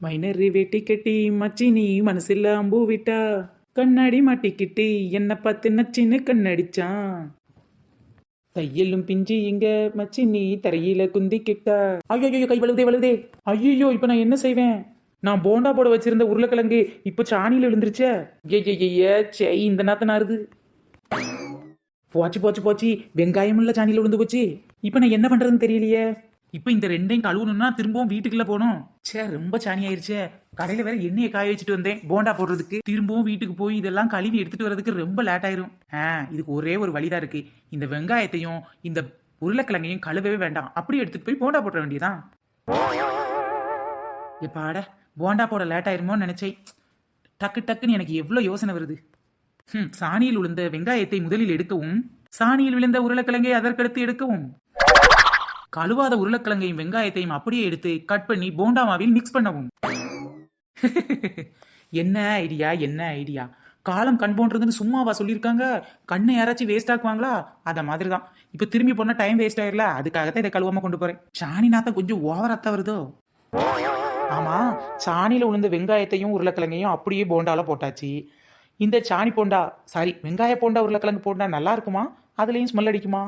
Minor வெட்டி கட்டி மச்சினி மனசில் அம்பு விட்டா கண்ணாடி மாட்டிக்கிட்டு என்ன பார்த்து நச்சின்னு கண்ணடிச்சான். தையலும் பிஞ்சு இங்க மச்சினி தரையில குந்தி கிட்டா. ஐயோ கை வழுதே வழுதே. ஐயோ இப்ப நான் என்ன செய்வேன்? நான் போண்டா போட வச்சிருந்த உருளைக்கிழங்கு இப்ப சாணியில விழுந்துருச்சே. ஏ இந்த நாத்த நாருது. போச்சு போச்சு போச்சு, வெங்காயம் உள்ள சாணியில விழுந்து போச்சு. இப்ப நான் என்ன பண்றதுன்னு தெரியலையே. இப்ப இந்த ரெண்டையும் கழுவணும்னா திரும்பவும் வீட்டுக்குள்ள போகணும். சே ரொம்ப சாணி ஆயிருச்சே. கடையில வேற எண்ணெயை காய வச்சுட்டு வந்தேன் போண்டா போடுறதுக்கு. திரும்பவும் வீட்டுக்கு போய் இதெல்லாம் கழுவி எடுத்துட்டு வர்றதுக்கு ரொம்ப லேட் ஆயிரும். இதுக்கு ஒரே ஒரு வழிதான் இருக்கு. இந்த வெங்காயத்தையும் இந்த உருளைக்கிழங்கையும் கழுவவே வேண்டாம், அப்படியே எடுத்துட்டு போய் போண்டா போட வேண்டியதான். எப்பாட போண்டா போட லேட் ஆயிருமோன்னு நினைச்சேன். டக்கு டக்குன்னு எனக்கு எவ்வளவு யோசனை வருது. சாணியில் விழுந்த வெங்காயத்தை முதலில் எடுக்கவும், சாணியில் விழுந்த உருளைக்கிழங்கை அதற்கடுத்து எடுக்கவும், கழுவாத உருளைக்கிழங்கையும் வெங்காயத்தையும் அப்படியே எடுத்து கட் பண்ணி போண்டா மாவில் மிக்ஸ் பண்ணவும். என்ன ஐடியா என்ன ஐடியா. காலம் கண் போன்றதுன்னு சும்மாவா சொல்லியிருக்காங்க? கண்ணை யாராச்சும் வேஸ்ட் ஆக்குவாங்களா? அத மாதிரிதான். இப்ப திரும்பி போனா டைம் வேஸ்ட் ஆயிரல, அதுக்காகத்தான் இதை கழுவாம கொண்டு போறேன். சாணி நாத்தம் கொஞ்சம் ஓவராத்தான் வருதோ. ஆமா, சாணியில உளுந்த வெங்காயத்தையும் உருளைக்கிழங்கையும் அப்படியே போண்டால போட்டாச்சு. இந்த சாணி போண்டா சாரி வெங்காய போண்டா உருளைக்கிழங்கு போண்டா நல்லா இருக்குமா? அதுலயும் ஸ்மெல் அடிக்குமா?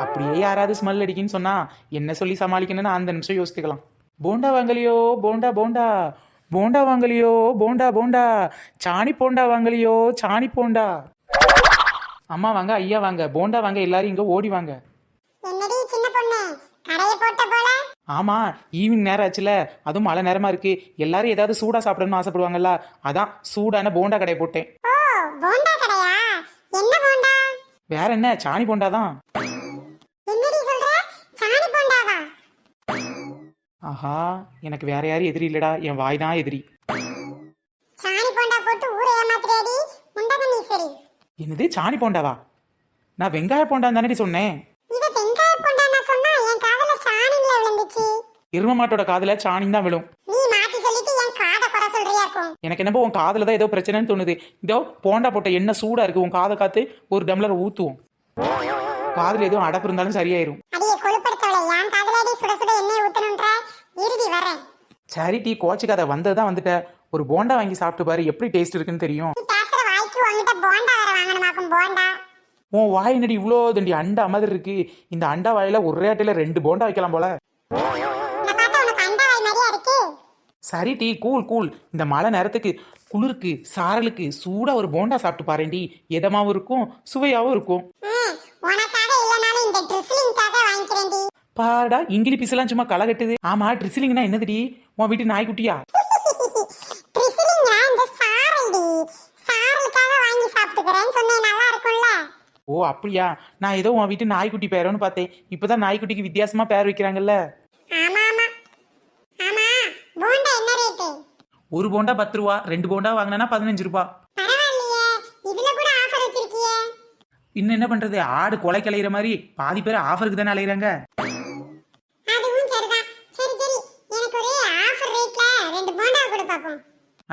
அப்படியே யாராவது ஸ்மெல் அடிக்குன்னு சொன்னா என்ன சொல்லி சமாளிக்கணும்னு அந்த நிமிஷம் யோசித்துக்கலாம். போண்டா வாங்கலையோ போண்டா போண்டா, போண்டா வாங்கலையோ போண்டா போண்டா, சாணி போண்டா வாங்கலையோ சாணி போண்டா. அம்மா வாங்க, ஐயா வாங்க, போண்டா வாங்க, எல்லாரும் இங்க ஓடி வாங்க. ஆமா, ஈவினிங் நேரம் ஆச்சுல, அதுவும் மழை நேரமா இருக்கு. எல்லாரும் ஏதாவது சூடா சாப்பிடணும்னு ஆசைப்படுவாங்கல்ல, அதான் சூடான போண்டா கடையை போட்டேன். வேற என்ன, சாணி போண்டா தான். ஆஹா, எனக்கு வேற யாரும் எதிரி இல்லடா, என் வாய் தான் எதிரி. என்னது சாணி போண்டாவா? நான் வெங்காய போண்டா தானே சொன்னேன். எரும மாட்டோட காதுல சாணி தான் விழும். எனக்கு என்னப்போ உன் காதுல தான் ஏதோ பிரச்சனைன்னு தோணுது. இதோ போண்டா போட்ட எண்ணெய் சூடா இருக்கு, உன் காதை காத்து ஒரு டம்ளர் ஊத்துவோம். காதுல எதுவும் அடப்பு இருந்தாலும் சரியாயிரும். சரி டீ கோச்சிக்காத, வந்ததுதான் வந்துட்ட. ஒரு போண்டா வாங்கி சாப்பிட்டு பாரு, எப்படி டேஸ்ட் இருக்குன்னு தெரியும். உன் வாய் என்னடி இவ்வளோ தண்டி அண்டா மாதிரி இருக்கு. இந்த அண்டா வாயில ஒரே ஆட்டையில 2 போண்டா வைக்கலாம் போல. சரி டீ கூல் கூல். இந்த மழை நேரத்துக்கு குளிருக்கு சாரலுக்கு சூடா ஒரு போண்டா சாப்பிட்டு பாருண்டி. எதமாவும் இருக்கும், சுவையாவும் இருக்கும். பாடா இங்கிலி பீஸ்லாம் சும்மா களை கட்டுது. ஆமா, ட்ரிசிலிங்னா என்னதுடி? உன் வீட்டு நாய்க்குட்டியா? ஓ அப்படியா, நான் ஏதோ உன் வீட்டு நாய்க்குட்டி பேரோன்னு பார்த்தேன். இப்பதான் நாய்க்குட்டிக்கு வித்தியாசமா பேர் வைக்கிறாங்கல்ல. ஒரு போண்டா 10 ரூபா, 2 போண்டா வாங்கினா 15 ரூபா. இன்னும் என்ன பண்றது, ஆடு கொலை கிளையிற மாதிரி பாதி பேர் ஆஃபருக்கு தானே அலையிறாங்க.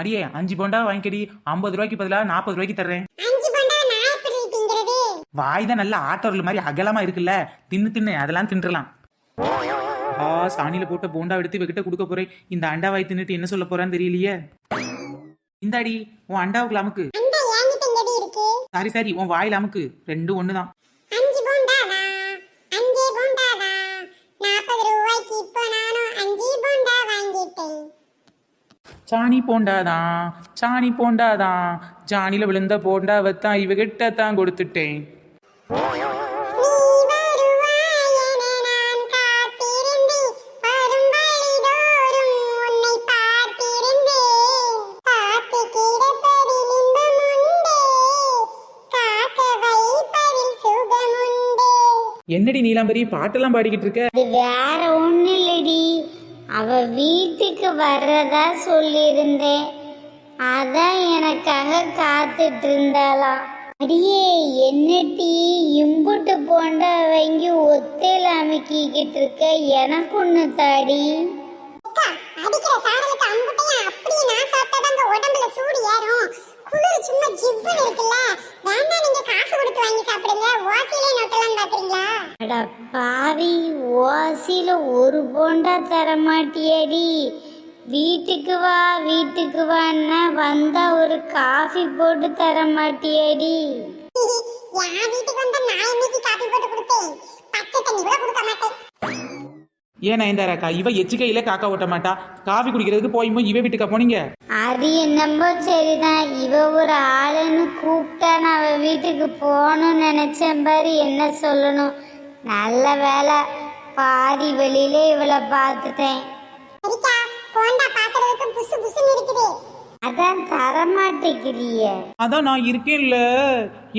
அடியே 5 போண்டா வாங்கிக்கடி, 50 ரூபாய்க்கு பதிலா 40 ரூபாய்க்கு தர்றேன். வாய் தான் நல்ல ஆட்டோர்கள் மாதிரி அகலமா இருக்குல்ல, தின்னு தின்னு அதெல்லாம் தின்றலாம். சாணியில போட்ட போண்டா எடுத்து இவகிட்ட கொடுக்க போறேன். இந்த அண்டா வாய் தின்னுட்டு என்ன சொல்ல போறான்னு தெரியலையே. இந்தாடி உன் அண்டாவுக்கு அமுக்கு. சரி சரி, உன் வாயில அமுக்கு, 2 ஒண்ணுதான். சாணி போண்டாதான் சாணி போண்டாதான், சாணியில விழுந்த போண்டாவத்தான் இவகிட்ட தான் கொடுத்துட்டேன். என்னடி நீலாம்பரி பாட்டெல்லாம் பாடிக்கிட்டு இருக்க? அது வேற ஒண்ணு இல்லடி, அவ வீட்டுக்கு வர்றதா சொல்லியிருந்தேன். அதான் எனக்காக காத்துட்டு இருந்தாளாம். அடியே என்னட்டி இம்புட்டு போண்டா வாங்கி ஒத்தையில அமைக்கிக்கிட்டு இருக்க, எனக்கு ஒண்ணு தாடி. குளிர் சும்மா ஜிவ்வுன்னு இருக்குல்ல, வேணா நீங்க காசு கொடுத்து வாங்கி சாப்பிடுங்க, ஓசியிலே நோட்டலாம் பாத்தீங்களா? அட பாவி, ஓசியில ஒரு போண்டா தர மாட்டியடி, வீட்டுக்கு வான்னா வந்தா ஒரு காஃபி போட்டு தர மாட்டியேடி. என் வீட்டுக்கு வந்தா நான் இன்னைக்கு காபி போட்டு கொடுத்தேன், பச்சை தண்ணி கூட கொடுக்க மாட்டேன். ஏன் நயன்தாராக்கா, இவ எச்சிக்கையில காக்கா ஓட்ட மாட்டா. காஃபி குடிக்கிறதுக்கு போய் இவ வீட்டுக்கா போனீங்க? அது என்னமோ சரிதான், இவ ஒரு ஆளுன்னு கூப்பிட்டா நான் அவ வீட்டுக்கு போகணும்னு நினைச்சேன் பாரு. என்ன சொல்லணும், நல்ல வேலை பாதி வெளியில இவளை பார்த்துட்டேன். சரிக்கா, போண்டா பாக்குறதுக்கு புசு புசுன்னு இருக்குது. அதான் தரமாட்டேங்கிறிய. அதான் நான் இருக்கேன்ல,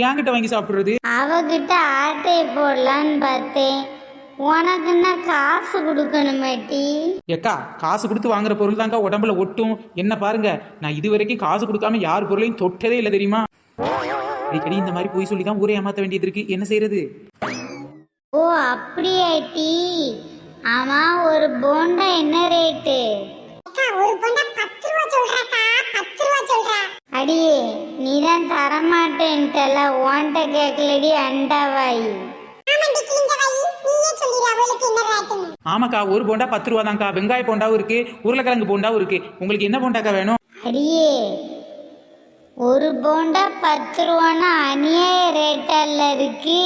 என்கிட்ட வாங்கி சாப்பிடுறது. அவகிட்ட ஆட்டையை போடலான்னு பார்த்தேன், உனக்குன்னா காசு கொடுக்கணுமேட்டி. ஏக்கா, காசு கொடுத்து வாங்குற பொருள் தாங்க உடம்புல ஒட்டும். என்ன பாருங்க, நான் இது வரைக்கும் காசு கொடுக்காம யார் பொருளையும் தொட்டதே இல்லை தெரியுமா. அடிக்கடி இந்த மாதிரி போய் சொல்லி தான் ஊரை ஏமாத்த வேண்டியது இருக்கு. என்ன செய்யறது? ஓ அப்படியாட்டி. ஆமா, ஒரு போண்டா என்ன ரேட்டு? அக்கா, ஒரு போண்டா 10 ரூபா சொல்றாக்கா, 10 ரூபா சொல்றா. அடியே, நீதான் தரமாட்டேன்ட்டல, ஓன்ட்ட கேட்கலடி அண்டாவாய். ஆமாண்டி, கிழிஞ்ச வாயி, நீயே சொல்லிடு அவளுக்கு என்ன ரேட்டுன்னு. ஆமாக்கா, ஒரு போண்டா 10 ரூபா தான்க்கா. வெங்காய போண்டாவும் இருக்கு, உருளைக்கிழங்கு போண்டாவும் இருக்கு. உங்களுக்கு என்ன போண்டாக்கா வேணும்? அடியே, ஒரு போண்டா 10 ரூபான்னா அநியாய ரேட்டால இருக்கு.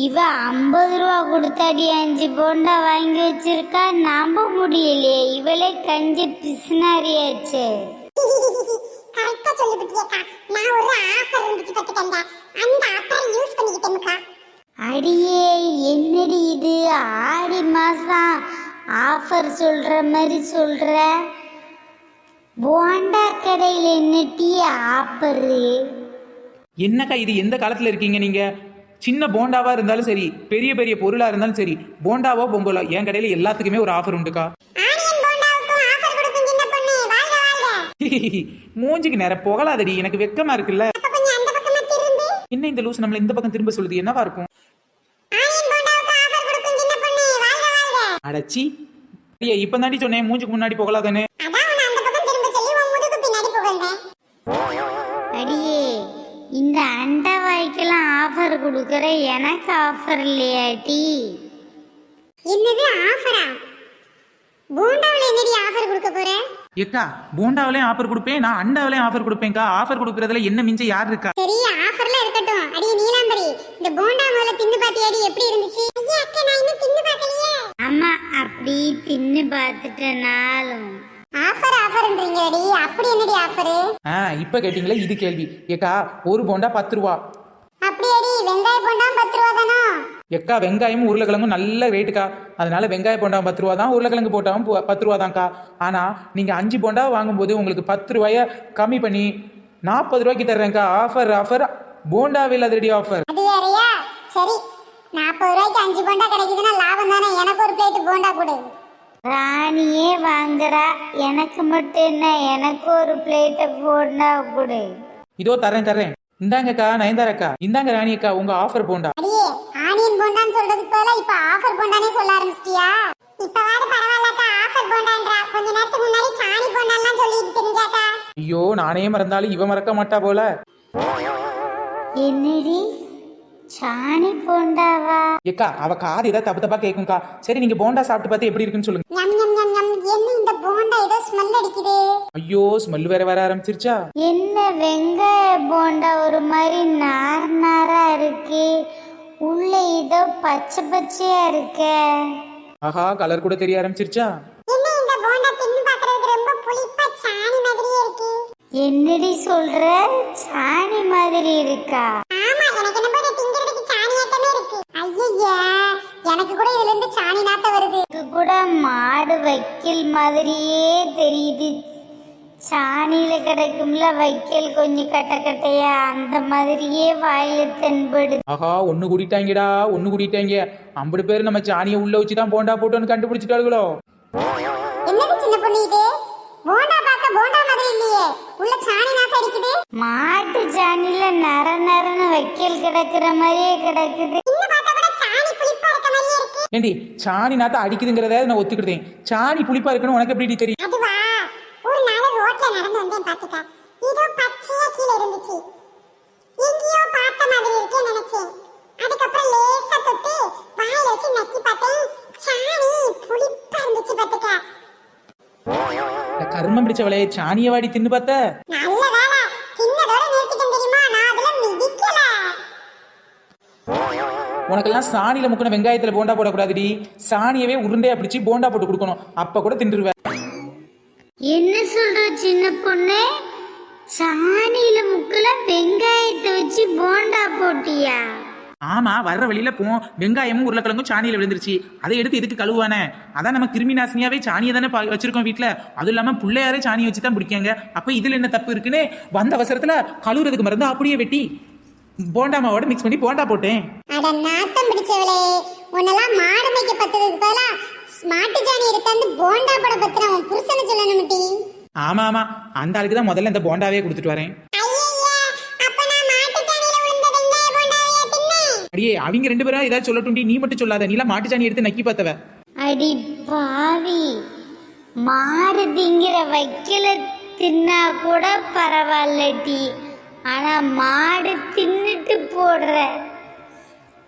இவ 50 ரூபா கொடுத்தாடி 5 போண்டா வாங்கி வச்சிருக்கா. நம்ப முடியலையே, இவளே கஞ்சி பிசுனாரியாச்சு. கரெக்டா சொல்லிவிட்டியக்கா. நான் ஒரு ஆஃபர் இருந்துச்சு பத்துக்கண்டா, அந்த ஆஃபரை யூஸ் பண்ணிக்கிட்டேன்க்கா. அடியே, என்னடி இது ஆடி மாசம் ஆஃபர் சொல்ற மாதிரி சொல்ற? போண்டா கடையில் என்னட்டி ஆஃபரு? என்னக்கா இது, எந்த காலத்துல இருக்கீங்க நீங்க? சின்ன போண்டாவா இருந்தாலும் சரி, பெரிய பெரிய பொருளா இருந்தாலும் சரி, போண்டாவோ பொங்கலோ, என் கடையில எல்லாத்துக்குமே ஒரு ஆஃபர் உண்டுக்கா. ஆனியன் போண்டாவுக்கும் ஆஃபர் கொடுக்கும் சின்ன பொண்ணு, வாழ்க வாழ்க. மூஞ்சிக்கு நேரம் புகழாதடி, எனக்கு வெக்கமா இருக்குல்ல. அப்ப கொஞ்சம் அந்த பக்கமா திரும்பு. என்ன இந்த லூஸ் நம்மள இந்த பக்கம் திரும்ப சொல்லுது, என்னவா இருக்கும்? ஆனியன் போண்டாவுக்கு ஆஃபர் கொடுக்கும் சின்ன பொண்ணு, வாழ்க வாழ்க. அடச்சி, இப்ப தாண்டி சொன்னேன் மூஞ்சுக்கு முன்னாடி புகழாதானே. அதான் உன்னை அந்த பக்கம் திரும்ப சொல்லி உன் முதுகு பின்னாடி புகழ்ந்தேன். அடியே, இந்த அண்டவாய்க்கெல்லாம் ஆஃபர் கொடுக்குற, எனக்கு ஆஃபர் இல்லையாட்டி? என்னது ஆஃபரா? போண்டாவுல என்னடி ஆஃபர் கொடுக்க போற? ஏக்கா, போண்டாவிலையும் ஆஃபர் கொடுப்பேன், நான் அண்டாவிலையும் ஆஃபர் கொடுப்பேன்க்கா. ஆஃபர் கொடுக்கறதுல என்ன மிஞ்ச யார் இருக்கா? சரி, ஆஃபர்ல இருக்கட்டும். அடி நீலாம்பரி, இந்த போண்டா முதல்ல தின்னு பாத்தியாடி, எப்படி இருந்துச்சு? ஐயா அக்கா, நான் இன்னும் தின்னு பார்க்கலையே. ஆமா, அப்படி தின்னு பார்த்துட்டனாலும் ஆஃபர்ன்றீங்கடி, அப்படி என்னடி ஆஃபரு? இப்ப கேட்டீங்களே இது கேள்வி. ஏக்கா, ஒரு போண்டா 10 ரூபா. அப்படியேடி, வெங்காய போண்டா 10 ரூபா தானா? எக்கா, வெங்காயமும் உருளைக்கிழங்கும் நல்ல ரேட்டுக்கா. அதனால வெங்காய போண்டாவும் 10 ரூபா தான், உருளைக்கிழங்கு போட்டாவும் 10 ரூபா தான்க்கா. ஆனா நீங்க 5 போண்டா வாங்கும்போது உங்களுக்கு 10 ரூபாய கம்மி பண்ணி 40 ரூபாய்க்கு தர்றேன்க்கா. ஆஃபர் போண்டாவில் அதிரடி ஆஃபர். அது வேறயா? சரி, 40 ரூபாய்க்கு 5 போண்டா கிடைக்குதுன்னா லாபம் தானே. எனக்கு ஒரு பிளேட் போண்டா கொடு. ராணியே வாங்குறா, எனக்கு மட்டும் என்ன, எனக்கு ஒரு பிளேட்டை போண்டா கொடு. இதோ தர்றேன். இந்தாங்கக்கா நயன்தாராக்கா, இந்தாங்க ராணி அக்கா, உங்க ஆஃபர் போண்டா. அடியே, ஆனியன் போண்டான்னு சொல்றதுக்கு பதிலா இப்ப ஆஃபர் போண்டானே சொல்ல ஆரம்பிச்சிட்டியா? இப்பவாது பரவாயில்லக்கா, ஆஃபர் போண்டான்றா. கொஞ்ச நேரத்துக்கு முன்னாடி சாணி போண்டான்லாம் சொல்லிட்டு தெரிஞ்சாக்கா. ஐயோ, நானே மறந்தாலும் இவ மறக்க மாட்டா போல. என்னடி சாணி போண்டாவா? ஏக்கா, அவ காது ஏதாவது தப்பு தப்பா கேட்கும்க்கா. சரி, நீங்க போண்டா சாப்பிட்டு பார்த்து எப்படி இருக்குன்னு சொல்லுங்க. ஞம் ஞம் ஞம் ஞம். என்ன இந்த போண்டா ஏதோ ஸ்மெல் அடிக்குது. ஐயோ, ஸ்மெல் வேற வர ஆரம்பிச்சிருச்சா? என்ன வெங்காய போண்டா ஒரு மாதிரி நாரா இருக்கு, உள்ள ஏதோ பச்சை பச்சையா இருக்கு. ஆஹா, கலர் கூட தெரிய ஆரம்பிச்சிருச்சா? என்ன இந்த போண்டா தின்னு பார்க்கிறதுக்கு ரொம்ப புளிப்பா சாணி மாதிரியே இருக்கு. என்னடி சொல்ற, சாணி மாதிரி இருக்கா? ஆமா, எனக்கு என்ன போது திங்கிறதுக்கு சாணி ஆட்டமே இருக்கு. ஐயய்யா, எனக்கு கூட இதுல இருந்து சாணி நாத்த வருது. இது கூட மாடு வைக்கல் மாதிரியே தெரியுது. சாணியில கிடைக்கும்ல வைக்கல், கொஞ்சம் கட்டையா, அந்த மாதிரியே வாயில தென்படுது. ஆஹா, ஒண்ணு கூட்டிட்டாங்கடா. 50 பேர் நம்ம சாணியை உள்ள வச்சுதான் போண்டா போட்டோன்னு கண்டுபிடிச்சிட்டாங்களோ. என்னது சின்ன பொண்ணு இது? போண்டா பார்க்க போண்டா மாதிரி இல்லையே, உள்ள சாணி நாத்த அடிக்குது. மாட்டு சாணியில நரன்னு வைக்கல் கிடக்குற மாதிரியே கிடக்குது. இன்னும் பார்த்தா கூட சாணி புளிப்பா இருக்க மாதிரியே இருக்கு. ஏண்டி, சாணி நாத்த அடிக்குதுங்கிறத நான் ஒத்துக்கிட்டேன். சாணி புளிப்பா இருக்குன்னு உனக்கு எப்படி தெரியும்? அதுவா, ஒரு நாள் ரோட்ல நடந்து வந்தேன் பாத்துக்க. இதோ பச்சையா கீழே இருந்துச்சு. எங்கேயோ பார்த்த மாதிரி இருக்கே நினைச்சேன். அதுக்கப்புறம் லேசா தொட்டு வாயில வச்சு நக்கி பார்த்தேன். சாணி புளிப்பா இருந்துச்சு பாத்துக்க. இந்த கருமம் பிடிச்சவளே சாணிய வாடி தின்னு பார்த்த. நல்ல வேலை சின்னதோட நிறுத்திட்டேன் தெரியுமா, நான் அதுல மிதிக்கல. உனக்கெல்லாம் சாணியில முக்கின வெங்காயத்துல போண்டா போடக்கூடாதுடி, சாணியவே உருண்டையா பிடிச்சி போண்டா போட்டு கொடுக்கணும், அப்ப கூட தின்றுவேன். என்ன சொல்ற சின்ன பொண்ணு? சாணியில முக்கல வெங்காயத்தை வச்சு போண்டா போட்டியா? ஆமா, வர்ற வழியில வெங்காயமும் உருளைக்கிழங்கும் சாணியில விழுந்துருச்சு, அதை எடுத்து இதுக்கு கழுவானே. அதான் நம்ம கிருமி நாசினியாவே சாணியை தானே வச்சிருக்கோம் வீட்டுல, அதுவும் இல்லாம பிள்ளையாரே சாணி வச்சு தான் பிடிக்காங்க. அப்ப இதுல என்ன தப்பு இருக்குன்னு வந்த அவசரத்துல கழுவுறதுக்கு மருந்து அப்படியே வெட்டி போண்டாமாவோட மிக்ஸ் பண்ணி போண்டா போட்டேன். அட நாத்தம் பிடிச்சவளே, உன்னெல்லாம் மாடு மேய்க்க பத்ததுக்கு பதிலா மாட்டு சாணி எடுத்தாந்து போண்டா போட பத்திர உன் புருஷனை சொல்லணும் டி. ஆமா ஆமா, அந்த ஆளுக்கு தான் முதல்ல இந்த போண்டாவே கொடுத்துட்டு வரேன். அடியே அவங்க 2 பேரும் ஏதாவது சொல்லட்டும்டி, நீ மட்டும் சொல்லாத. நீல மாட்டு சாணி எடுத்து நக்கி பார்த்தவ. அடி பாவி, மாடு திங்கிற வைக்கல தின்னா கூட பரவாயில்லடி, ஆனா மாடு தின்னுட்டு போடுற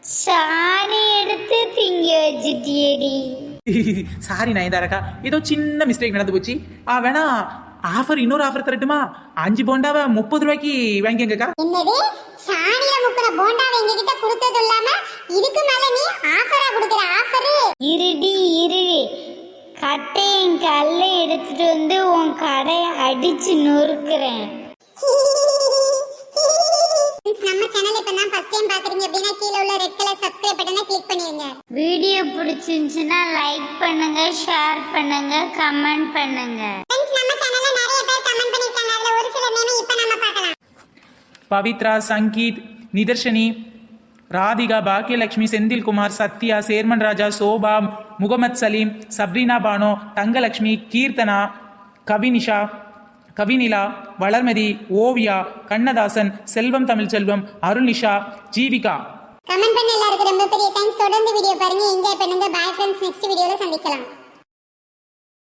சாணி எடுத்து திங்க வச்சுட்டியடி. சாரி நயன்தாரக்கா, ஏதோ சின்ன மிஸ்டேக் நடந்து போச்சு. வேணா இன்னொரு ஆஃபர் தரட்டுமா? 5 போண்டாவை 30 ரூபாய்க்கு வாங்கிக்கங்கக்கா. என்னது, சாணியில முக்கிற போண்டாவை எங்ககிட்ட கொடுத்தது இல்லாம இதுக்கு மேல நீ ஆஃபரா கொடுக்குற ஆஃபரு? இருடி இருடி, கட்டையும் கல்லை எடுத்துட்டு வந்து உன் கடையை அடிச்சு நொறுக்குறேன். நம்ம சேனல் இப்ப தான் ஃபர்ஸ்ட் டைம் பாக்குறீங்க அப்படினா கீழ உள்ள ரெட் கலர் சப்ஸ்கிரைப் பட்டனை கிளிக் பண்ணிருங்க. வீடியோ பிடிச்சிருந்துச்சுன்னா லைக் பண்ணுங்க, ஷேர் பண்ணுங்க, கமெண்ட் பண்ணுங்க. फ्रेंड्स, நம்ம சேனல்ல நிறைய பேர் கமெண்ட் பண்ணிருக்காங்க, அதுல ஒரு சில நேம் இப்ப நாம பார்க்கலாம். பவித்ரா, சங்கீத், நிதர்ஷனி, ராதிகா, பாக்கியலட்சுமி, செந்தில்குமார், சத்யா, சேர்மன் ராஜா, சோபா, முகமது சலீம், சப்ரீனா பானோ, தங்கலட்சுமி, கீர்த்தனா, கவினிஷா, கவினிலா, வளர்மதி, ஓவியா, கண்ணதாசன், செல்வம் தமிழ்ச்செல்வம், அருள்நிஷா, ஜீவிகா. கமெண்ட் பண்ண எல்லாருக்கும் ரொம்ப பெரிய தேங்க்ஸ். தொடர்ந்து வீடியோ பாருங்க, என்ஜாய் பண்ணுங்க. பை ஃப்ரெண்ட்ஸ், நெக்ஸ்ட் வீடியோல சந்திக்கலாம்.